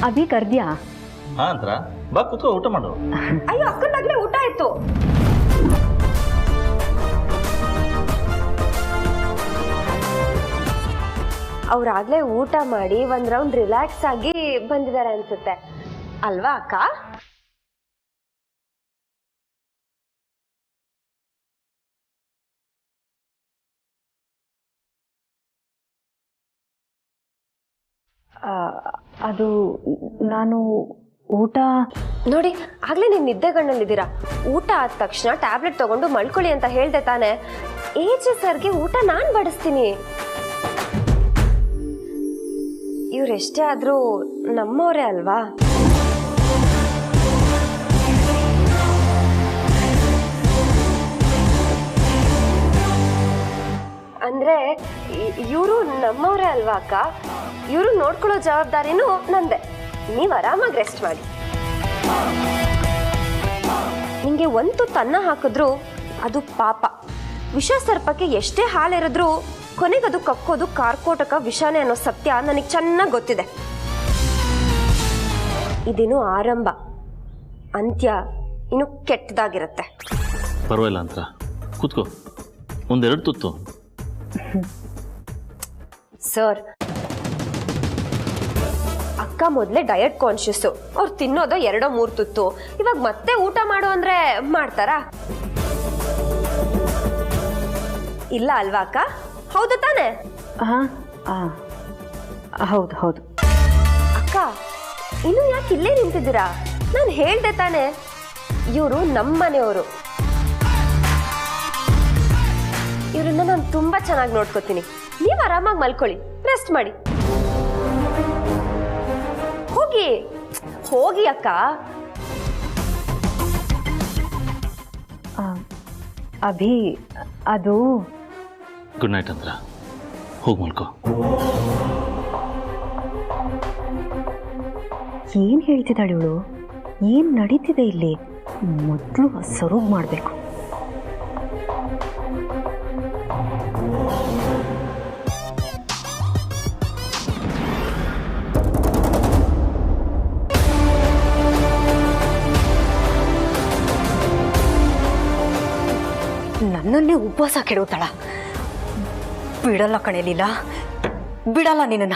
ಅಭಿ ಕರ್ದ್ಯಾ? ಹಾ ಅಂತರ ಬಾ ಕೂತ್ಕೋ ಊಟ ಮಾಡು. ಅಯ್ಯೋ ಅಕ್ಕನಾಗ್ಲೇ ಊಟ ಆಯ್ತು. ಅವ್ರಾಗ್ಲೇ ಊಟ ಮಾಡಿ ಒಂದ್ ರೌಂಡ್ ರಿಲ್ಯಾಕ್ಸ್ ಆಗಿ ಬಂದಿದ್ದಾರೆ ಅನ್ಸುತ್ತೆ ಅಲ್ವಾ ಅಕ್ಕ? ಅದು ನಾನು ಊಟ ನೋಡಿ ಆಗ್ಲೇ ನೀವು ನಿದ್ದೆಗಣ್ಣಲ್ಲಿದ್ದೀರಾ. ಊಟ ಆದ ತಕ್ಷಣ ಟ್ಯಾಬ್ಲೆಟ್ ತಗೊಂಡು ಮಲ್ಕೊಳ್ಳಿ ಅಂತ ಹೇಳ್ದೆ ತಾನೆ. ಏಜೆ ಸರ್ಗೆ ಊಟ ನಾನ್ ಬಡಿಸ್ತೀನಿ. ಇವ್ರೆಷ್ಟೇ ಆದ್ರೂ ನಮ್ಮವರೇ ಅಲ್ವಾ? ಅಂದ್ರೆ ಇವರು ನಮ್ಮವರೇ ಅಲ್ವಾ ಅಕ್ಕ? ಇವರು ನೋಡ್ಕೊಳ್ಳೋ ಜವಾಬ್ದಾರಿನೂ ನಂದೆ. ನೀವು ಆರಾಮಾಗಿ ರೆಸ್ಟ್ ಮಾಡಿ. ನಿಂಗೆ ಒಂದು ತುತ್ತು ಅನ್ನ ಹಾಕಿದ್ರು ಅದು ಪಾಪ. ವಿಷ ಸರ್ಪಕ್ಕೆ ಎಷ್ಟೇ ಹಾಲಿರಿದ್ರೂ ಕೊನೆಗದು ಕಕ್ಕೋದು ಕಾರ್ಕೋಟಕ ವಿಷಾನೇ ಅನ್ನೋ ಸತ್ಯ ನನಗೆ ಚೆನ್ನಾಗಿ ಗೊತ್ತಿದೆ. ಇದೇನು ಆರಂಭ, ಅಂತ್ಯ ಇನ್ನು ಕೆಟ್ಟದಾಗಿರುತ್ತೆ. ಪರವಾಗಿಲ್ಲ ಅಂತ ಕೂತ್ಕೋ, ಒಂದೆರಡು ತುತ್ತು. ಸರ್, ಅಕ್ಕ ಮೊದಲೇ ಡಯಟ್ ಕಾನ್ಶಿಯಸ್. ಅವ್ರು ತಿನ್ನೋದು 2-3 ತುತ್ತು. ಇವಾಗ ಮತ್ತೆ ಊಟ ಮಾಡು ಅಂದ್ರೆ ಮಾಡ್ತಾರಾ? ಇಲ್ಲ ಅಲ್ವಾ ಅಕ್ಕ? ಹೌದು ತಾನೆ? ಹೌದು ಹೌದು. ಅಕ್ಕ ಇನ್ನು ಯಾಕೆ ಇಲ್ಲೇ ನಿಂತಿದ್ದೀರಾ? ನಾನು ಹೇಳ್ದೆ ತಾನೆ, ಇವರು ನಮ್ಮನೆಯವರು. ಇವ್ರನ್ನ ನಾನು ತುಂಬಾ ಚೆನ್ನಾಗಿ ನೋಡ್ಕೋತೀನಿ. ನೀವು ಆರಾಮಾಗಿ ಮಲ್ಕೊಳ್ಳಿ, ರೆಸ್ಟ್ ಮಾಡಿ. ಹೋಗಿ ಹೋಗಿ ಅಕ್ಕ. ಅಭಿ ಅದು ಗುಡ್ ನೈಟ್ ಅಂದ್ರ, ಹೋಗಿ ಮಲ್ಕೋ. ಏನ್ ಹೇಳ್ತಿದ್ದಾಳೆ ಇವಳು? ಏನ್ ನಡೀತಿದೆ ಇಲ್ಲಿ? ಮೊದಲು ಸರೋಗ್ ಮಾಡಬೇಕು. ನನ್ನನ್ನೇ ಉಪವಾಸ ಕೆಡುತ್ತಾಳ. ಬಿಡಲ್ಲ ಕಣೆಲಿಲ್ಲ, ಬಿಡಲ್ಲ ನಿನ್ನ.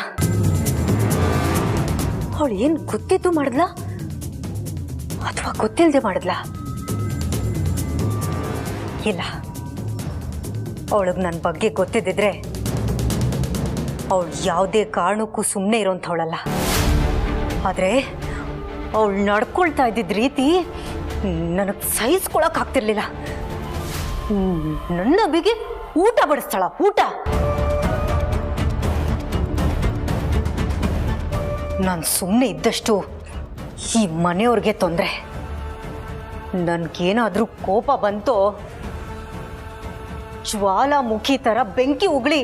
ಅವಳು ಏನ್ ಗೊತ್ತಿದ್ದು ಮಾಡಿದ್ಲ ಅಥವಾ ಗೊತ್ತಿಲ್ಲದೆ ಮಾಡಿದ್ಲ? ಇಲ್ಲ, ಅವಳಿಗೆ ನನ್ನ ಬಗ್ಗೆ ಗೊತ್ತಿದ್ದಿದ್ರೆ ಅವಳು ಯಾವುದೇ ಕಾರಣಕ್ಕೂ ಸುಮ್ಮನೆ ಇರೋಂಥವಳಲ್ಲ. ಆದರೆ ಅವಳು ನಡ್ಕೊಳ್ತಾ ಇದ್ದಿದ್ದ ರೀತಿ ನನಗೆ ಸಹಿಸ್ಕೊಳಕ್ ಆಗ್ತಿರ್ಲಿಲ್ಲ. ನನ್ನ ಅಭಿಗೆ ಊಟ ಬಡಿಸ್ತಾಳ, ಊಟ. ನಾನು ಸುಮ್ಮನೆ ಇದ್ದಷ್ಟು ಈ ಮನೆಯವ್ರಿಗೆ ತೊಂದರೆ. ನನ್ಗೇನಾದ್ರೂ ಕೋಪ ಬಂತೋ ಜ್ವಾಲಾಮುಖಿ ಥರ ಬೆಂಕಿ ಉಗುಳಿ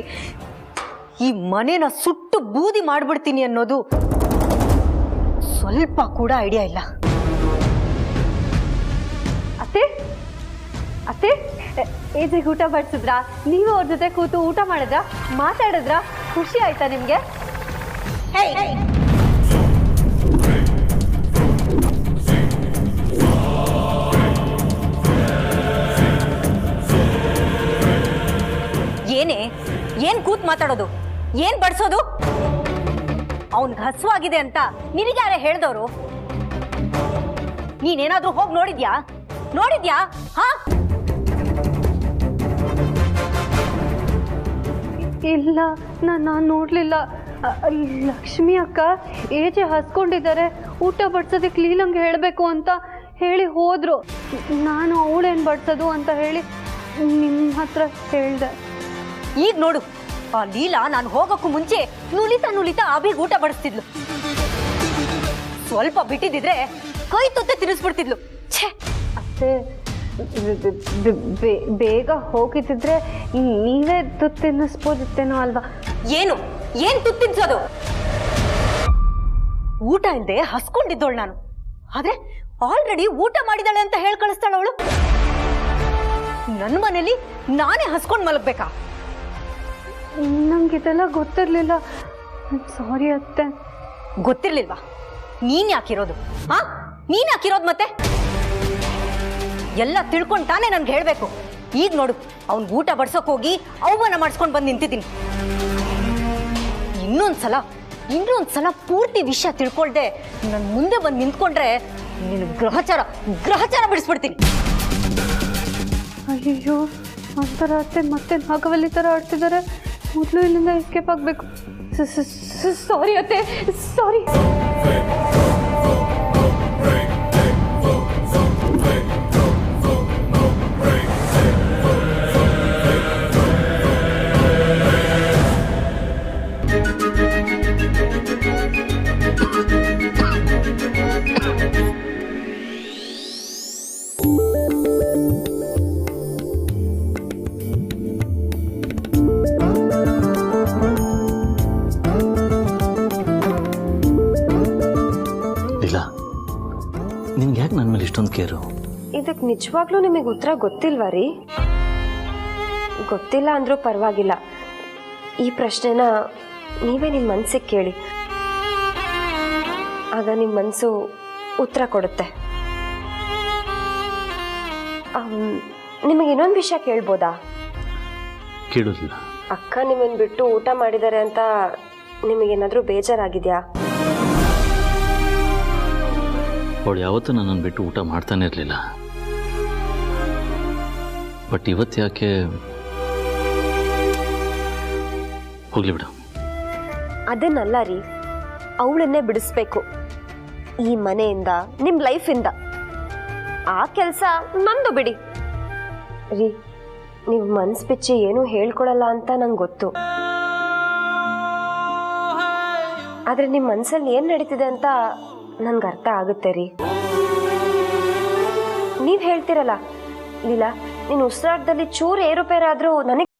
ಈ ಮನೆನ ಸುಟ್ಟು ಬೂದಿ ಮಾಡ್ಬಿಡ್ತೀನಿ ಅನ್ನೋದು ಸ್ವಲ್ಪ ಕೂಡ ಐಡಿಯಾ ಇಲ್ಲ. ಅತ್ತೆ ಅತ್ತೆ, ಏಜಿಗೆ ಊಟ ಬಡಿಸಿದ್ರಾ? ನೀವು ಅವ್ರ ಜೊತೆ ಕೂತು ಊಟ ಮಾಡಿದ್ರಾ? ಮಾತಾಡಿದ್ರಾ? ಖುಷಿ ಆಯ್ತಾ ನಿಮ್ಗೆ? ಏನೇ ಏನ್ ಕೂತ್ ಮಾತಾಡೋದು? ಏನ್ ಬಡಿಸೋದು? ಅವನ್ಗೆ ಹಸುವಾಗಿದೆ ಅಂತ ನಿನಗ್ಯಾರ ಹೇಳ್ದವ್ರು? ನೀನೇನಾದ್ರೂ ಹೋಗಿ ನೋಡಿದ್ಯಾ? ಹಾ? ಇಲ್ಲ, ನಾನು ನೋಡ್ಲಿಲ್ಲ. ಲಕ್ಷ್ಮಿ ಅಕ್ಕ ಏಜೆ ಹಸ್ಕೊಂಡಿದ್ದಾರೆ, ಊಟ ಬಡ್ಸೋದಕ್ಕೆ ಲೀಲಂಗೆ ಹೇಳಬೇಕು ಅಂತ ಹೇಳಿ ಹೋದ್ರು. ನಾನು ಅವಳೇನು ಬಡ್ಸೋದು ಅಂತ ಹೇಳಿ ನಿಮ್ಮ ಹತ್ರ ಹೇಳ್ದೆ. ಈಗ ನೋಡು, ಆ ಲೀಲಾ ನಾನು ಹೋಗೋಕ್ಕೂ ಮುಂಚೆ ನುಲಿತಾ ಅಭಿಗೆ ಊಟ ಬಡಿಸ್ತಿದ್ಲು. ಸ್ವಲ್ಪ ಬಿಟ್ಟಿದ್ರೆ ಕೈ ತುತ್ತೆ ತಿನ್ನಿಸ್ಬಿಡ್ತಿದ್ಲು. ಛೇ, ಅತ್ತೆ ಬೇಗ ಹೋಗಿದ್ದಿದ್ರೆ ನೀವೇ ತುತ್ತು ತಿನ್ನಿಸ್ಬೋದಿತ್ತೇನೋ ಅಲ್ವಾ? ಏನ್ ತುತ್ತು ತಿನ್ಸೋದು? ಊಟ ಇಲ್ಲದೆ ಹಸ್ಕೊಂಡಿದ್ದೋಳು ನಾನು. ಆದ್ರೆ ಆಲ್ರೆಡಿ ಊಟ ಮಾಡಿದಾಳೆ ಅಂತ ಹೇಳಿ ಕಳಿಸ್ತಾಳ ಅವಳು. ನನ್ನ ಮನೇಲಿ ನಾನೇ ಹಸ್ಕೊಂಡು ಮಲಗ್ಬೇಕಾ? ನಂಗಿದೆಲ್ಲ ಗೊತ್ತಿರ್ಲಿಲ್ಲ. ಸಾರಿ ಅತ್ತೆ. ಗೊತ್ತಿರ್ಲಿಲ್ವಾ? ನೀನ್ ಯಾಕಿರೋದು? ಹಾ, ನೀನ್ ಯಾಕಿರೋದು ಮತ್ತೆ? ಎಲ್ಲ ತಿಳ್ಕೊಂಡು ತಾನೇ ನನ್ಗೆ ಹೇಳ್ಬೇಕು. ಈಗ ನೋಡು, ಅವ್ನ್ ಊಟ ಬಡ್ಸೋಕ್ ಹೋಗಿ ಅವಮಾನ ಮಾಡಿಸ್ಕೊಂಡು ಬಂದು ನಿಂತಿದ್ದೀನಿ. ಇನ್ನೊಂದ್ಸಲ ಪೂರ್ತಿ ವಿಷಯ ತಿಳ್ಕೊಳ್ದೆ ನನ್ ಮುಂದೆ ಬಂದು ನಿಂತ್ಕೊಂಡ್ರೆ ನೀನು ಗ್ರಹಚಾರ ಬಿಡಿಸ್ಬಿಡ್ತೀನಿ. ಅಯ್ಯೋ, ಅಂತರ ಅತ್ತೆ ಮತ್ತೆ ನಾಗವಲ್ಲಿ ಥರ ಆಡ್ತಿದ್ದಾರೆ. ಮೊದಲು ಇಲ್ಲಿಂದ ಎಸ್ಕೇಪ್ ಆಗಬೇಕು. ಸಾರಿ ಅತ್ತೆ, ಸಾರಿ. ನಿನ್ಗೆ ಯಾಕೆ ನನ್ನ ಮೇಲೆ ಇಷ್ಟೊಂದು ಕೇರು? ಇದಕ್ಕೆ ನಿಜವಾಗ್ಲೂ ನಿಮಗೆ ಉತ್ತರ ಗೊತ್ತಿಲ್ವಾ ರೀ? ಗೊತ್ತಿಲ್ಲ ಅಂದ್ರೂ ಪರವಾಗಿಲ್ಲ, ಈ ಪ್ರಶ್ನೆನ ನೀವೇ ನಿಮ್ಮ ಮನಸ್ಸಿಗೆ ಕೇಳಿ, ಆಗ ನಿಮ್ಮ ಮನಸ್ಸು ಉತ್ತರ ಕೊಡುತ್ತೆ. ನಿಮಗೆ ಇನ್ನೊಂದು ವಿಷಯ ಕೇಳ್ಬೋದಾ? ಕೇಳೋದಿಲ್ಲ. ಅಕ್ಕ ನಿಮ್ಮನ್ನು ಬಿಟ್ಟು ಊಟ ಮಾಡಿದ್ದಾರೆ ಅಂತ ನಿಮಗೇನಾದರೂ ಬೇಜಾರಾಗಿದೆಯಾ? ಅವಳು ಯಾವತ್ತೂ ನನ್ನನ್ನು ಬಿಟ್ಟು ಊಟ ಮಾಡ್ತಾನೆ ಇರಲಿಲ್ಲ. ಬಟ್ ಇವತ್ತು ಯಾಕೆ? ಹೋಗ್ಲಿ ಬಿಡು. ಅದನ್ನಲ್ಲ ರೀ, ಅವಳನ್ನೇ ಬಿಡಿಸ್ಬೇಕು ಈ ಮನೆಯಿಂದ, ನಿಮ್ಮ ಲೈಫಿಂದ. ಆ ಕೆಲಸ ನಂದು ಬಿಡಿ ರೀ. ನೀವು ಮನ್ಸು ಬಿಚ್ಚಿ ಏನೂ ಹೇಳ್ಕೊಳಲ್ಲ ಅಂತ ನಂಗೆ ಗೊತ್ತು. ಆದರೆ ನಿಮ್ಮ ಮನಸ್ಸಲ್ಲಿ ಏನು ನಡೀತಿದೆ ಅಂತ ನನ್ಗೆ ಅರ್ಥ ಆಗುತ್ತೆ ರೀ. ನೀವು ಹೇಳ್ತಿರಲ್ಲ, ಲೀಲಾ ನೀನು ಉಸಿರಾಟದಲ್ಲಿ ಚೂರು ಏರುಪೇರಾದರೂ ನನಗೆ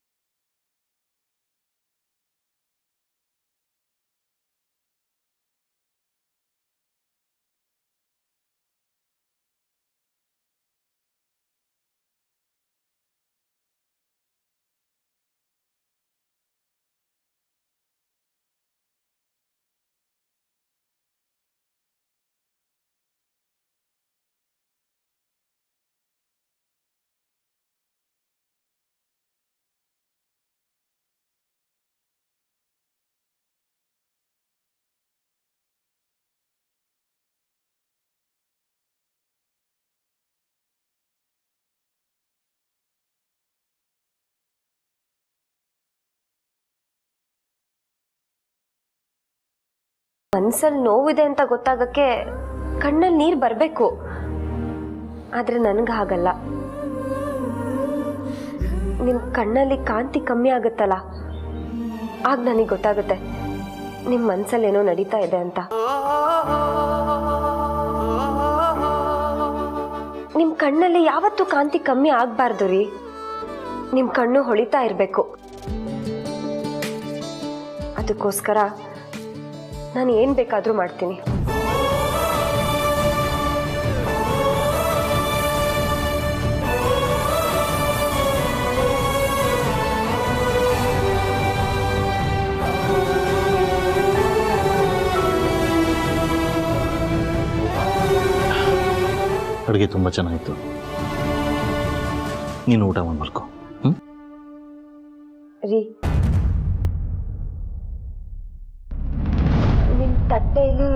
ಮನ್ಸಲ್ಲಿ ನೋವಿದೆ ಅಂತ ಗೊತ್ತಾಗಕ್ಕೆ ಕಣ್ಣಲ್ಲಿ ನೀರು ಬರಬೇಕು. ಆದರೆ ನನಗೆ ಹಾಗಲ್ಲ. ನಿಮ್ಮ ಕಣ್ಣಲ್ಲಿ ಕಾಂತಿ ಕಮ್ಮಿ ಆಗುತ್ತಲ್ಲ, ಆಗ ನನಗೆ ಗೊತ್ತಾಗುತ್ತೆ ನಿಮ್ಮ ಮನ್ಸಲ್ಲಿ ಏನೋ ನಡೀತಾ ಇದೆ ಅಂತ. ನಿಮ್ಮ ಕಣ್ಣಲ್ಲಿ ಯಾವತ್ತೂ ಕಾಂತಿ ಕಮ್ಮಿ ಆಗಬಾರ್ದು ರೀ. ನಿಮ್ಮ ಕಣ್ಣು ಹೊಳಿತಾ ಇರಬೇಕು. ಅದಕ್ಕೋಸ್ಕರ ನಾನು ಏನು ಬೇಕಾದರೂ ಮಾಡ್ತೀನಿ. ಅಡುಗೆ ತುಂಬ ಚೆನ್ನಾಗಿತ್ತು. ನೀನು ಊಟ ಮಾಡ್ಬೇಕು. ರೀ, ನಿಮ್ಮ ತಟ್ಟೆಯಲ್ಲಿ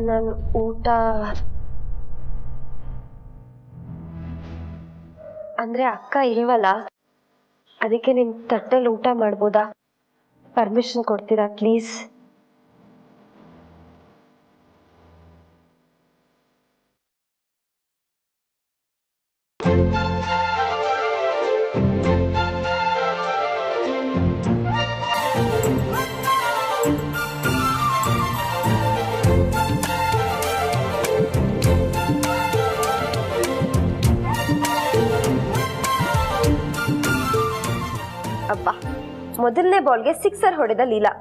ನಾನು ಊಟ ಅಂದರೆ ಅಕ್ಕ ಇಲ್ವಲ್ಲ, ಅದಕ್ಕೆ ನಿಮ್ಮ ತಟ್ಟೆಯಲ್ಲಿ ಊಟ ಮಾಡ್ಬೋದಾ? ಪರ್ಮಿಷನ್ ಕೊಡ್ತೀರಾ ಪ್ಲೀಸ್? ಅಬ್ಬಾ, ಮೊದಲನೇ ಬಾಲ್ಗೆ ಸಿಕ್ಸರ್ ಹೊಡೆದ ಲೀಲಾ.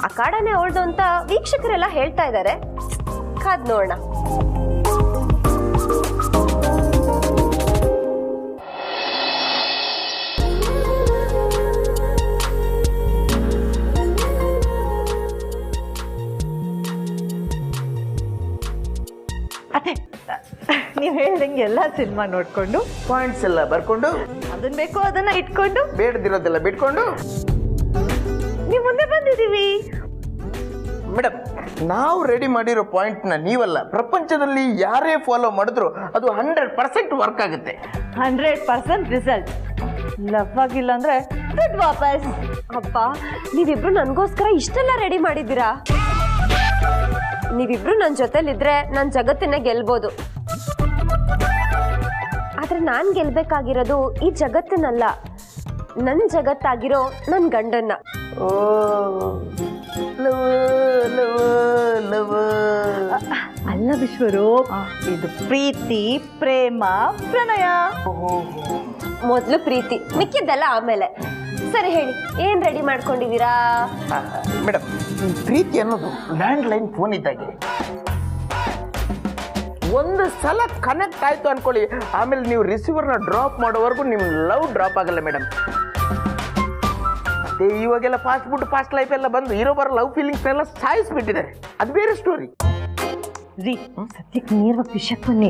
ಅಖಾಡನೆ ಅವಳ್ದು ಅಂತ ವೀಕ್ಷಕರೆಲ್ಲ ಹೇಳ್ತಾ ಇದ್ದಾರೆ. ಕಾದ್ ನೋಡೋಣ. ನೀವು ಹೇಳ್ದಂಗೆ ಎಲ್ಲ ಸಿನಿಮಾ ನೋಡ್ಕೊಂಡು ಪಾಯಿಂಟ್ಸ್ ಎಲ್ಲ ಬರ್ಕೊಂಡು ಅದನ್ನ ಬೇಕು ಅದನ್ನ ಇಟ್ಕೊಂಡು ಬೇಡದಿರೋದೆಲ್ಲ ಬಿಟ್ಕೊಂಡು ನೀವು ಮುಂದೆ ಬಂದಿದ್ದೀವಿ. ಮೇಡಮ್, ನಾವು ರೆಡಿ ಮಾಡಿರೋ ಪಾಯಿಂಟ್ನ ನೀವಲ್ಲ, ಪ್ರಪಂಚದಲ್ಲಿ ಯಾರೇ ಫಾಲೋ ಮಾಡಿದ್ರು ಅದು 100% ವರ್ಕ್ ಆಗುತ್ತೆ. 100% ರಿಸಲ್ಟ್. ಲವ್ ಆಗಿಲ್ಲ ಅಂದ್ರೆ ದುಡ್ಡು ವಾಪಸ್. ಅಪ್ಪ, ನೀವಿಬ್ರು ನನಗೋಸ್ಕರ ಇಷ್ಟೆಲ್ಲ ರೆಡಿ ಮಾಡಿದ್ದೀರಾ? ನೀವಿಬ್ರು ನನ್ನ ಜೊತೆಲಿದ್ರೆ ನಾನು ಜಗತ್ತನ್ನ ಗೆಲ್ಬೋದು. ಆದ್ರೆ ನಾನು ಗೆಲ್ಬೇಕಾಗಿರೋದು ಈ ಜಗತ್ತನ್ನಲ್ಲ, ನನ್ನ ಜಗತ್ತಾಗಿರೋ ನನ್ನ ಗಂಡನ್ನ. ಓ ಲವ್ ಲವ್ ಲವ್. ಅಲ್ಲ ವಿಶ್ವರೂಪ್, ಇದು ಪ್ರೀತಿ, ಪ್ರೇಮ, ಪ್ರಣಯ. ಮೊದಲು ಪ್ರೀತಿ, ಮಿಕ್ಕಿದ್ದೆಲ್ಲ ಆಮೇಲೆ. ಸರಿ ಹೇಳಿ, ಏನ್ ರೆಡಿ ಮಾಡ್ಕೊಂಡಿದ್ದೀರಾ? ಮೇಡಮ್, ಪ್ರೀತಿ ಅನ್ನೋದು ಲ್ಯಾಂಡ್ ಲೈನ್ ಫೋನ್ ಇದ್ದಾಗೆ. ಒಂದು ಸಲ ಕನೆಕ್ಟ್ ಆಯ್ತು ಅನ್ಕೊಳ್ಳಿ, ಆಮೇಲೆ ನೀವು ರಿಸೀವರ್ನ ಡ್ರಾಪ್ ಮಾಡೋವರೆಗೂ ನಿಮ್ಮ ಲವ್ ಡ್ರಾಪ್ ಆಗಲ್ಲ ಮೇಡಮ್. ಮತ್ತೆ ಇವಾಗೆಲ್ಲ ಫಾಸ್ಟ್ ಫುಡ್ ಫಾಸ್ಟ್ ಲೈಫ್ ಎಲ್ಲ ಬಂದು ಇರೋಬರ ಲವ್ ಫೀಲಿಂಗ್ಸ್ ಎಲ್ಲ ಸಾಯಿಸ್ಬಿಟ್ಟಿದ್ದಾರೆ. ಅದು ಬೇರೆ ಸ್ಟೋರಿ. ರೀ, ಸದ್ಯಕ್ಕೆ ನೇರವಾಗಿ ವಿಷಯಕ್ಕೆ ಬನ್ನಿ.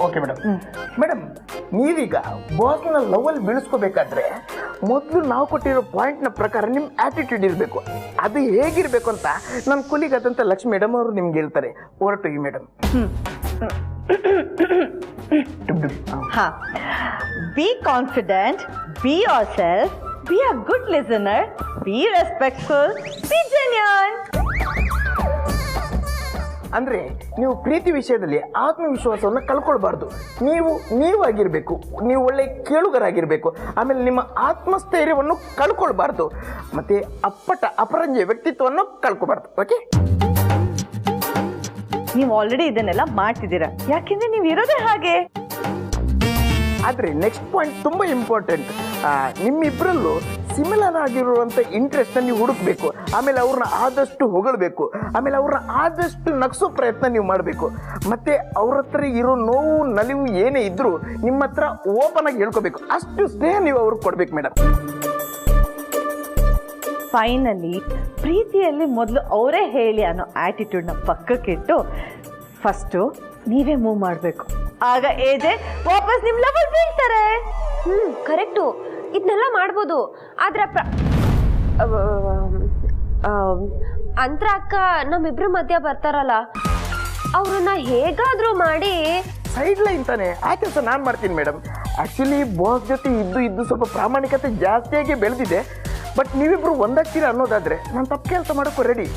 Okay madam. ಮೇಡಮ್, ನೀವೀಗ ಬಾಸ್ನ ಲವಲ್ಲಿ ಬೀಳಿಸ್ಕೋಬೇಕಾದ್ರೆ ಮೊದಲು ನಾವು ಕೊಟ್ಟಿರೋ ಪಾಯಿಂಟ್ನ ಪ್ರಕಾರ ನಿಮ್ಮ ಆಟಿಟ್ಯೂಡ್ ಇರಬೇಕು. ಅದು ಹೇಗಿರಬೇಕು ಅಂತ ನನ್ನ ಕುಲಿಗಾದಂಥ ಲಕ್ಷ್ಮಿ ಮೇಡಮ್ ಅವರು ನಿಮ್ಗೆ ಹೇಳ್ತಾರೆ. ಹೊರಟೋಗಿ ಮೇಡಮ್. ಹಾ, be confident, be your self, be a good listener, B respectful, be genuine. ಅಂದ್ರೆ ನೀವು ಪ್ರೀತಿ ವಿಷಯದಲ್ಲಿ ಆತ್ಮವಿಶ್ವಾಸವನ್ನು ಕಳ್ಕೊಳ್ಬಾರ್ದು. ನೀವಾಗಿರ್ಬೇಕು, ನೀವು ಒಳ್ಳೆ ಕೇಳುಗರಾಗಿರ್ಬೇಕು. ಆಮೇಲೆ ನಿಮ್ಮ ಆತ್ಮಸ್ಥೈರ್ಯವನ್ನು ಕಳ್ಕೊಳ್ಬಾರ್ದು, ಮತ್ತೆ ಅಪ್ಪಟ ಅಪರಂಜಿ ವ್ಯಕ್ತಿತ್ವವನ್ನು ಕಳ್ಕೊಬಾರ್ದು. ಓಕೆ, ನೀವು ಆಲ್ರೆಡಿ ಇದನ್ನೆಲ್ಲ ಮಾಡ್ತಿದ್ದೀರಾ, ಯಾಕೆಂದ್ರೆ ನೀವು ಇರೋದೇ ಹಾಗೆ. ಆದ್ರೆ ನೆಕ್ಸ್ಟ್ ಪಾಯಿಂಟ್ ತುಂಬಾ ಇಂಪಾರ್ಟೆಂಟ್. ನಿಮ್ಮಿಬ್ಬರಲ್ಲೂ ಸಿಮಿಲರ್ ಆಗಿರುವಂಥ ಇಂಟ್ರೆಸ್ಟ್ನ ನೀವು ಹುಡುಕ್ಬೇಕು. ಆಮೇಲೆ ಅವ್ರನ್ನ ಆದಷ್ಟು ಹೊಗಳಬೇಕು. ಆಮೇಲೆ ಅವ್ರನ್ನ ಆದಷ್ಟು ನಗಿಸೋ ಪ್ರಯತ್ನ ನೀವು ಮಾಡಬೇಕು. ಮತ್ತೆ ಅವ್ರ ಹತ್ರ ಇರೋ ನೋವು ನಲಿವು ಏನೇ ಇದ್ರೂ ನಿಮ್ಮ ಹತ್ರ ಓಪನ್ ಆಗಿ ಹೇಳ್ಕೋಬೇಕು. ಅಷ್ಟು ಸ್ನೇಹ ನೀವು ಅವ್ರಿಗೆ ಕೊಡ್ಬೇಕು ಮೇಡಮ್. ಫೈನಲಿ ಪ್ರೀತಿಯಲ್ಲಿ ಮೊದಲು ಅವರೇ ಹೇಳಿ ಅನ್ನೋ ಆಟಿಟ್ಯೂಡ್ನ ಪಕ್ಕಕ್ಕಿಟ್ಟು ಫಸ್ಟು ನೀವೇ ಮೂವ್ ಮಾಡಬೇಕು. ಆಗ ಏಜೆ ವಾಪಸ್ ನಿಮ್ಮ ಲೆವೆಲ್ ಬೀಳ್ತಾರೆ. ಕರೆಕ್ಟು, ಇದನ್ನೆಲ್ಲ ಮಾಡ್ಬೋದು. ಆದ್ರೆ ಅಂತರ ಅಕ್ಕ ನಮ್ಮಿಬ್ರ ಮಧ್ಯ ಬರ್ತಾರಲ್ಲ, ಅವ್ರನ್ನ ಹೇಗಾದ್ರೂ ಮಾಡಿ ಸೈಡ್ ಲೈನ್ ತಾನೆ, ಆ ಕೆಲಸ ನಾನು ಮಾಡ್ತೀನಿ ಮೇಡಮ್. ಆ್ಯಕ್ಚುಲಿ ಬಾಸ್ ಜೊತೆ ಇದ್ದು ಸ್ವಲ್ಪ ಪ್ರಾಮಾಣಿಕತೆ ಜಾಸ್ತಿಯಾಗಿ ಬೆಳೆದಿದೆ. ಬಟ್ ನೀವಿಬ್ರು ಒಂದಾಗ್ತೀರಾ ಅನ್ನೋದಾದ್ರೆ ನಾನು ತಪ್ಪು ಕೆಲಸ ಮಾಡೋಕ್ಕೂ ರೆಡಿ.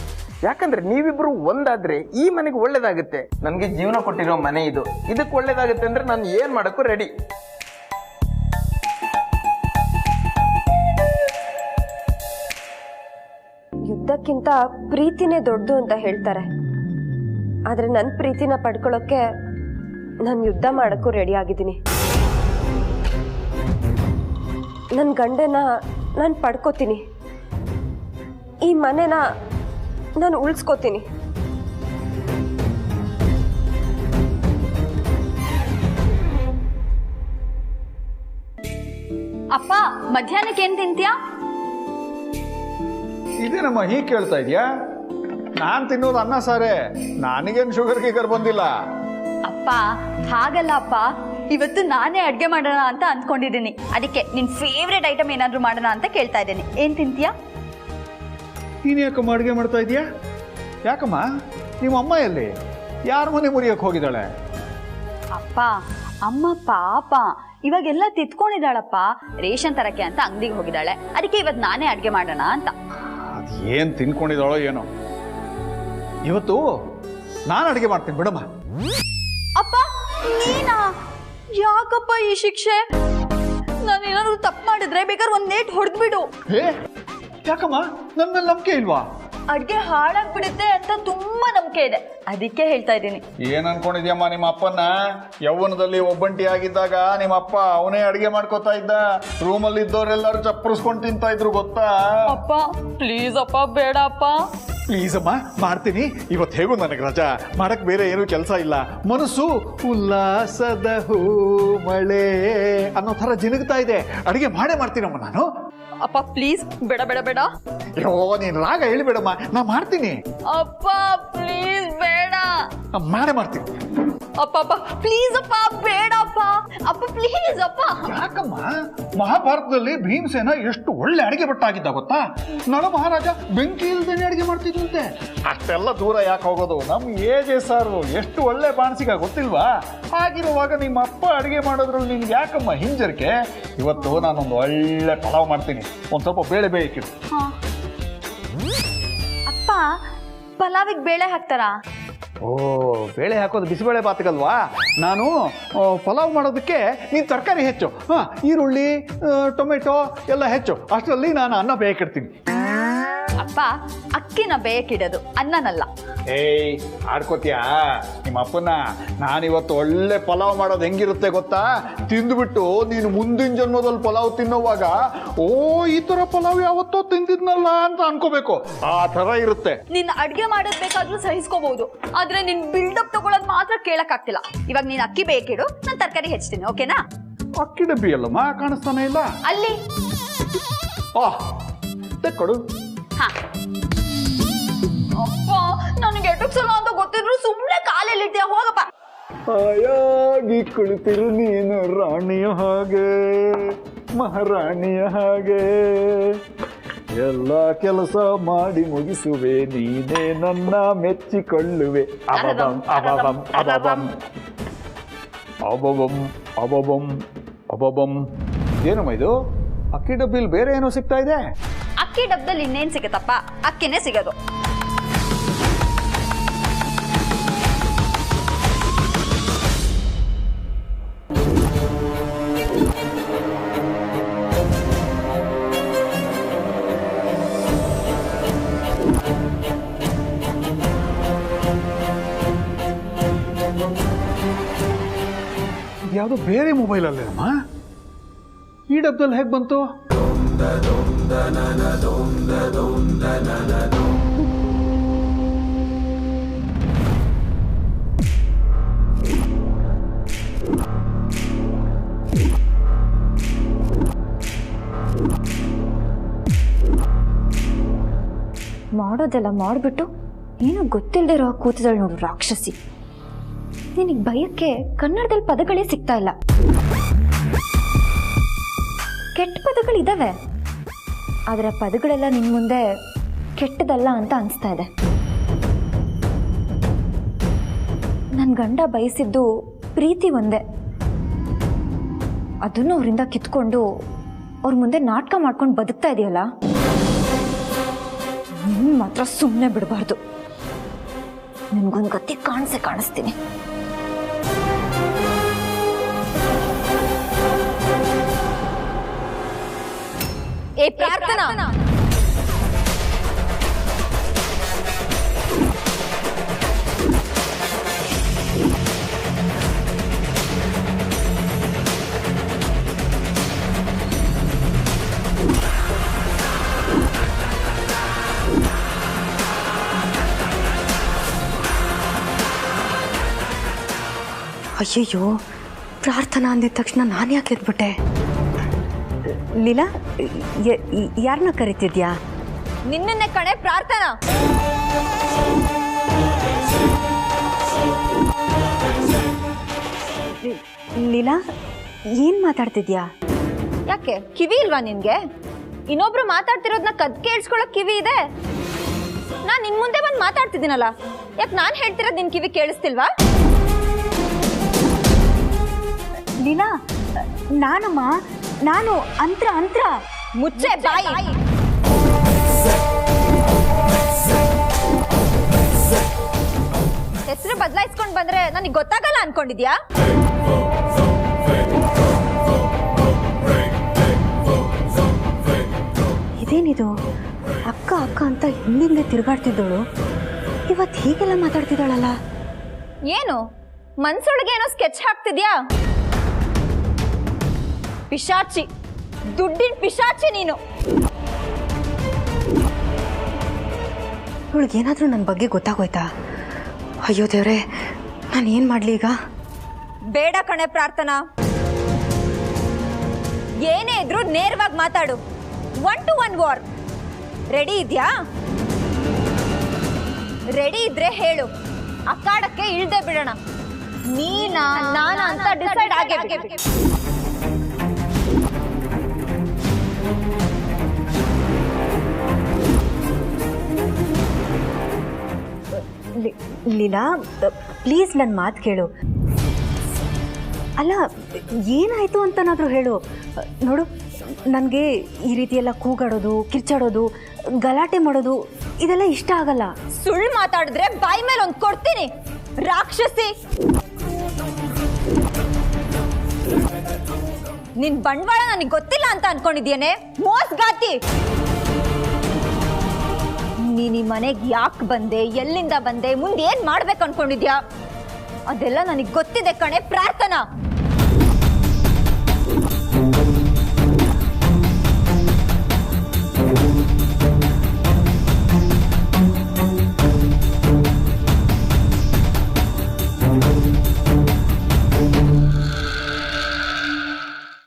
ಯಾಕಂದ್ರೆ ನೀವಿಬ್ರು ಒಂದಾದ್ರೆ ಈ ಮನೆಗೆ ಒಳ್ಳೇದಾಗುತ್ತೆ. ನನಗೆ ಜೀವನ ಕೊಟ್ಟಿರೋ ಮನೆ ಇದು, ಇದಕ್ಕೆ ಒಳ್ಳೇದಾಗುತ್ತೆ ಅಂದ್ರೆ ನಾನು ಏನು ಮಾಡೋಕ್ಕೂ ರೆಡಿ. ಯುದ್ಧಕ್ಕಿಂತ ಪ್ರೀತಿನೇ ದೊಡ್ಡದು ಅಂತ ಹೇಳ್ತಾರೆ. ಆದ್ರೆ ನನ್ನ ಪ್ರೀತಿನ ಪಡ್ಕೊಳ್ಳೋಕೆ ನಾನು ಯುದ್ಧ ಮಾಡೋಕ್ಕೂ ರೆಡಿ ಆಗಿದ್ದೀನಿ. ನನ್ನ ಗಂಡನ ನಾನು ಪಡ್ಕೋತೀನಿ, ಈ ಮನೆನ ನಾನು ಉಳಿಸ್ಕೋತೀನಿ. ಅಪ್ಪ, ಮಧ್ಯಾಹ್ನಕ್ಕೆ ಏನ್ ತಿಂತ್ಯಾ? ಇದೇನಮ್ಮ ಹೀಗೆ ಕೇಳ್ತಾ ಇದೆಯಾ? ನಾನು ತಿನ್ನೋದು ಅನ್ನ ಸಾರೇ, ನನಗೇನು ಶುಗರ್ ಗೀಗರ್ ಬಂದಿಲ್ಲ. ಅಪ್ಪ ಹಾಗಲ್ಲ ಅಪ್ಪ, ಇವತ್ತು ನಾನೇ ಅಡ್ಗೆ ಮಾಡೋಣ ಅಂತ ಅಂದ್ಕೊಂಡಿದ್ದೀನಿ. ಅದಕ್ಕೆ ನಿನ್ ಫೇವ್ರೆಟ್ ಐಟಮ್ ಏನಾದ್ರು ಮಾಡೋಣ ಅಂತ ಕೇಳ್ತಾ ಇದ್ದೀನಿ. ಏನ್ ತಿಂತೀಯಾ? ನೀನು ಯಾಕಮ್ಮ ಅಡುಗೆ ಮಾಡ್ತಾ ಇದೀಯಾ? ಯಾಕಮ್ಮ, ನಿಮ್ಮ ಅಮ್ಮ ಎಲ್ಲಿ? ಯಾರ ಮನೆ ಮುರಿಯಕ್ಕೆ ಹೋಗಿದ್ದಾಳೆ? ಅಪ್ಪ, ಅಮ್ಮ ಪಾಪ ಇವಾಗೆಲ್ಲ ತಿತ್ಕೊಂಡಿದ್ದಾಳಪ್ಪ. ರೇಷನ್ ತರಕ್ಕೆ ಅಂತ ಅಂಗಡಿಗೆ ಹೋಗಿದ್ದಾಳೆ. ಅದಕ್ಕೆ ಇವತ್ತು ನಾನೇ ಅಡ್ಗೆ ಮಾಡೋಣ ಅಂತ. ಅದು ಏನು ತಿನ್ಕೊಂಡಿದ್ದಾಳೋ ಏನೋ. ಇವತ್ತು ನಾನು ಅಡುಗೆ ಮಾಡ್ತೀನಿ ಬಿಡಮ್ಮ. ಅಪ್ಪ ನೀನಾ? ಯಾಕಪ್ಪ ಈ ಶಿಕ್ಷೆ? ನಾನೇನಾದ್ರು ತಪ್ಪು ಮಾಡಿದ್ರೆ ಬೇಕಾದ್ರೆ ಒಂದ್ ನೇಟ್ ಹೊಡೆದ್ಬಿಡು. ಹೇ ಯಾಕಮ್ಮ, ನನ್ನ ಮೇಲೆ ನಂಬಿಕೆ ಇಲ್ವಾ? ಅಡ್ಗೆ ಹಾಳಾಗ್ಬಿಡುತ್ತೆ ಅಂತ ತುಂಬಾ ನಂಬಿಕೆ ಇದೆ, ಅದಕ್ಕೆ ಹೇಳ್ತಾ ಇದ್ದೀನಿ. ಏನ್ ಅನ್ಕೊಂಡಿದ್ಯಮ್ಮ ನಿಮ್ಮ ಅಪ್ಪನ್ನ? ಯೌವನದಲ್ಲಿ ಒಬ್ಬಂಟಿ ಆಗಿದ್ದಾಗ ನಿಮ್ಮ ಅಪ್ಪ ಅವನೇ ಅಡಿಗೆ ಮಾಡ್ಕೋತಾ ಇದ್ದ. ರೂಮಲ್ಲಿ ಇದ್ದವರೆಲ್ಲರೂ ಚಪ್ಪರಿಸ್ಕೊಂಡು ತಿಂತಾ ಇದ್ರು ಗೊತ್ತಾ? ಅಪ್ಪ ಪ್ಲೀಸ್ ಅಪ್ಪ, ಬೇಡ ಅಪ್ಪ. ಪ್ಲೀಸ್ ಅಮ್ಮ, ಮಾಡ್ತೀನಿ. ಇವತ್ತು ಹೇಗೂ ನನಗೆ ರಜಾ, ಮಾಡಕ್ ಬೇರೆ ಏನು ಕೆಲಸ ಇಲ್ಲ. ಮನಸ್ಸು ಉಲ್ಲಾಸದ ಹೂ ಮಳೆ ಅನ್ನೋ ಥರ ಜಿನುಗ್ತಾ ಇದೆ. ಅಡಿಗೆ ಮಾಡೇ ಮಾಡ್ತೀನಮ್ಮ ನಾನು. ಅಪ್ಪ ಪ್ಲೀಸ್, ಬೇಡ ಬೇಡ ಬೇಡ. ಅಯ್ಯೋ, ನೀನ್ ರಾಗ ಹೇಳಿಬೇಡಮ್ಮ, ನಾ ಮಾಡ್ತೀನಿ. ಅಪ್ಪ ಪ್ಲೀಸ್ ಬೇಡ. ಮಾಡೇ ಮಾಡ್ತೀನಿ. ಅಪ್ಪ ಅಪ್ಪ ಪ್ಲೀಸ್ ಅಪ್ಪ, ಬೇಡ ಅಪ್ಪ, ಅಪ್ಪ ಪ್ಲೀಸ್ ಅಪ್ಪ. ಯಾಕಮ್ಮ, ಮಹಾಭಾರತದಲ್ಲಿ ಭೀಮಸೇನ ಎಷ್ಟು ಒಳ್ಳೆ ಅಡಿಗೆ ಭಟ್ಟ ಆಗಿದ್ದ ಗೊತ್ತಾ? ನಳ ಮಹಾರಾಜ ಬೆಂಕಿ ಇಲ್ದೇನೆ ಅಡಿಗೆ ಮಾಡ್ತಿದ್ದಂತೆ. ಅಷ್ಟೆಲ್ಲ ದೂರ ಯಾಕೆ ಹೋಗೋದು? ನಮ್ಮ ಏಜೆ ಸಾರು ಎಷ್ಟು ಒಳ್ಳೆ ಬಾಣಸಿಗ ಗೊತ್ತಿಲ್ವಾ? ಹಾಗಿರುವಾಗ ನಿಮ್ಮ ಅಪ್ಪ ಅಡಿಗೆ ಮಾಡೋದ್ರಲ್ಲಿ ನಿನ್ಗೆ ಯಾಕಮ್ಮ ಹಿಂಜರಿಕೆ? ಇವತ್ತು ನಾನೊಂದು ಒಳ್ಳೆ ಪಲಾವ್ ಮಾಡ್ತೀನಿ, ಒಂದು ಸ್ವಲ್ಪ ಬೇಳೆ ಬೇಯಿಕಿಡು. ಅಪ್ಪ ಪಲಾವಿಗೆ ಬೇಳೆ ಹಾಕ್ತಾರಾ? ಓ, ಬೇಳೆ ಹಾಕೋದು ಬಿಸಿಬೇಳೆ ಬಾತಿಗಲ್ವಾ? ನಾನು ಪಲಾವ್ ಮಾಡೋದಕ್ಕೆ ನೀನು ತರಕಾರಿ ಹೆಚ್ಚು, ಈರುಳ್ಳಿ ಟೊಮೆಟೊ ಎಲ್ಲ ಹೆಚ್ಚು, ಅಷ್ಟರಲ್ಲಿ ನಾನು ಅನ್ನ ಬೇಯಕ್ಕಿಡ್ತೀನಿ. ಅಪ್ಪ ಅಕ್ಕಿನ ಬೇಯಕ್ಕಿಡೋದು, ಅನ್ನನಲ್ಲ. ಏಯ್, ಆಡ್ಕೋತೀಯಾ ನಿಮ್ಮ ಅಪ್ಪನ? ನಾನಿವತ್ತು ಒಳ್ಳೆ ಪಲಾವ್ ಮಾಡೋದು ಹೆಂಗಿರುತ್ತೆ ಗೊತ್ತಾ? ತಿಂದುಬಿಟ್ಟು ನೀನು ಮುಂದಿನ ಜನ್ಮದಲ್ಲಿ ಪಲಾವ್ ತಿನ್ನೋವಾಗ ಓ ಈ ಥರ ಪಲಾವ್ ಯಾವತ್ತೋ ತಿಂದಿದ್ನಲ್ಲ ಅಂತ ಅನ್ಕೋಬೇಕು. ಆ ಥರ ಇರುತ್ತೆ. ನಿನ್ನ ಅಡ್ಗೆ ಮಾಡೋದ್ ಬೇಕಾದ್ರೂ ಸಹಿಸ್ಕೋಬಹುದು, ಆದ್ರೆ ನಿನ್ ಬಿಲ್ಡಪ್ ತಗೊಳೋದ್ ಮಾತ್ರ ಕೇಳಕ್ಕಾಗ್ತಿಲ್ಲ. ಇವಾಗ ನೀನ್ ಅಕ್ಕಿ ಬೇಕಿಡು, ನಾನು ತರಕಾರಿ ಹೆಚ್ಚ್ತೀನಿ, ಓಕೆನಾ? ಅಕ್ಕಿ ಡಬ್ಬಿ ಅಲ್ಲಮ್ಮ, ಕಾಣಿಸ್ತಾನೆ ಇಲ್ಲ ಅಲ್ಲಿ. ತೆಕ್ಕೊಡು. ಅಪ್ಪ ನನಗೆ ಎಟಕ್ಸಲ್ಲ ಅಂತ ಗೊತ್ತಿದ್ರು ಸುಮ್ಮನೆ ಕಾಲಲ್ಲಿ ಇಡ್ತೀಯ, ಹೋಗಪ್ಪ. ಹಾಯಾಗಿ ಕುಳಿತಿರು ನೀನು ರಾಣಿಯ ಹಾಗೆ, ಮಹಾರಾಣಿಯ ಹಾಗೆ, ಎಲ್ಲ ಕೆಲಸ ಮಾಡಿ ಮುಗಿಸುವೆ, ನೀನೇ ನನ್ನ ಮೆಚ್ಚಿಕೊಳ್ಳುವೆ. ಅಬಬಂ ಅಬಬಂ ಅಬಬಂ ಅಬಬಂ ಅಬಬಂ ಅಬಬಂ. ಏನಮ್ಮ ಇದು? ಅಕ್ಕಿ ಡಬ್ಬಿಲ್ ಬೇರೆ ಏನೋ ಸಿಗ್ತಾ ಇದೆ? ಅಕ್ಕಿ ಡಬ್ಬದಲ್ಲಿ ಇನ್ನೇನ್ ಸಿಗತ್ತಪ್ಪ, ಅಕ್ಕಿನೇ ಸಿಗೋದು. ಯಾವುದೋ ಬೇರೆ ಮೊಬೈಲ್ ಅಲ್ಲೇ ಅಮ್ಮ, ಈ ಡಬ್ಬದಲ್ಲಿ ಹೇಗೆ ಬಂತು? ಮಾಡೋದೆಲ್ಲ ಮಾಡಿಬಿಟ್ಟು ಏನೋ ಗೊತ್ತಿಲ್ಲದೆ ಇರೋ ಕೂತಿದಳು ನೋಡು ರಾಕ್ಷಸಿ. ನಿನಗೆ ಭಯಕ್ಕೆ ಕನ್ನಡದಲ್ಲಿ ಪದಗಳೇ ಸಿಗ್ತಾ ಇಲ್ಲ. ಕೆಟ್ಟ ಪದಗಳಿದ್ದಾವೆ, ಆದರೆ ಪದಗಳೆಲ್ಲ ನಿನ್ನ ಮುಂದೆ ಕೆಟ್ಟದಲ್ಲ ಅಂತ ಅನಿಸ್ತಾ ಇದೆ. ನನ್ನ ಗಂಡ ಬಯಸಿದ್ದು ಪ್ರೀತಿ ಒಂದೇ, ಅದನ್ನು ಅವರಿಂದ ಕಿತ್ಕೊಂಡು ಅವ್ರ ಮುಂದೆ ನಾಟಕ ಮಾಡ್ಕೊಂಡು ಬದುಕ್ತಾ ಇದೆಯಲ್ಲ, ನಿನ್ನ ಮಾತ್ರ ಸುಮ್ಮನೆ ಬಿಡಬಾರ್ದು. ನಿನ್ಗೊಂದು ಗತಿ ಕಾಣಿಸ್ತೀನಿ. ಏ ಪ್ರಾರ್ಥನಾ, ಅಯ್ಯಯ್ಯೋ, ಪ್ರಾರ್ಥನಾ ಅಂದಿದ ತಕ್ಷಣ ನಾನು ಯಾಕೆ ಎದ್ಬಿಟ್ಟೆ? ಲೀಲಾ, ಯಾರನ್ನ ಕರಿತಿದ್ಯಾ? ನಿನ್ನನ್ನೇ ಕಣೆ ಪ್ರಾರ್ಥನಾ. ಲೀಲಾ, ಏನ್ ಮಾತಾಡ್ತಿದ್ಯಾ? ಯಾಕೆ ಕಿವಿ ಇಲ್ವಾ ನಿನ್ಗೆ? ಇನ್ನೊಬ್ರು ಮಾತಾಡ್ತಿರೋದನ್ನ ಕದ್ ಕೇಳಿಸ್ಕೊಳಕ್ ಕಿವಿ ಇದೆ. ನಾನ್ ನಿನ್ ಮುಂದೆ ಬಂದು ಮಾತಾಡ್ತಿದ್ದೀನಲ್ಲ, ಯಾಕೆ ನಾನ್ ಹೇಳ್ತಿರೋದು ನಿನ್ ಕಿವಿ ಕೇಳಿಸ್ತಿಲ್ವಾ? ಲೀಲಾ, ನಾನು ಅಂತ್ರ ಮುಚ್ಚೆ ಬಾಯಿ. ಹೆಸರು ಬದಲಾಯಿಸ್ಕೊಂಡ್ ಬಂದ್ರೆ ನನಗೆ ಗೊತ್ತಾಗಲ್ಲ ಅನ್ಕೊಂಡಿದ್ಯಾ? ಇದೇನಿದು? ಅಕ್ಕ ಅಂತ ಹಿಂದಿಂದೆ ತಿರುಗಾಡ್ತಿದ್ದಳು, ಇವತ್ತು ಹೀಗೆಲ್ಲ ಮಾತಾಡ್ತಿದ್ದಾಳಲ್ಲ. ಏನು ಮನ್ಸೊಳಗೆ ಏನೋ ಸ್ಕೆಚ್ ಹಾಕ್ತಿದ್ಯಾ? ಪಿಶಾಚಿ, ದುಡ್ಡಿನ ಪಿಶಾಚಿ ನೀನು. ಇವಳಿಗೇನಾದ್ರೂ ನನ್ನ ಬಗ್ಗೆ ಗೊತ್ತಾಗೋಯ್ತಾ? ಅಯ್ಯೋ ದೇವ್ರೆ, ನಾನು ಏನು ಮಾಡಲಿ ಈಗ? ಬೇಡ ಕಣೆ ಪ್ರಾರ್ಥನಾ, ಏನೇ ಇದ್ರೂ ನೇರವಾಗಿ ಮಾತಾಡು. 1 to 1 ವಾರ್. ರೆಡಿ ಇದ್ಯಾ? ರೆಡಿ ಇದ್ರೆ ಹೇಳು, ಅಖಾಡಕ್ಕೆ ಇಳ್ದೆ ಬಿಡೋಣ. ನೀನಾ ನಾನಾ ಅಂತ ಡಿಸೈಡ್ ಆಗೇ ಲೀಲಾ ಪ್ಲೀಸ್ ನನ್ನ ಮಾತು ಕೇಳು. ಅಲ್ಲ ಏನಾಯಿತು ಅಂತನಾದರೂ ಹೇಳು. ನೋಡು, ನನಗೆ ಈ ರೀತಿ ಎಲ್ಲ ಕೂಗಾಡೋದು, ಕಿರ್ಚಾಡೋದು, ಗಲಾಟೆ ಮಾಡೋದು ಇದೆಲ್ಲ ಇಷ್ಟ ಆಗಲ್ಲ. ಸುಳ್ಳು ಮಾತಾಡಿದ್ರೆ ಬಾಯಿ ಮೇಲೆ ಒಂದು ಕೊಡ್ತೀನಿ, ರಾಕ್ಷಸಿ. ನಿನ್ ಬಂಡವಾಳ ನನಗೆ ಗೊತ್ತಿಲ್ಲ ಅಂತ ಅನ್ಕೊಂಡಿದ್ಯೇನೆ, ಮೋಸಗಾತಿ. ನೀನ್ ಈ ಮನೆಗೆ ಯಾಕೆ ಬಂದೆ, ಎಲ್ಲಿಂದ ಬಂದೆ, ಮುಂದೆ ಏನ್ ಮಾಡ್ಬೇಕು ಅನ್ಕೊಂಡಿದ್ಯಾ, ಅದೆಲ್ಲ ನನಗೆ ಗೊತ್ತಿದೆ ಕಣೆ ಪ್ರಾರ್ಥನಾ.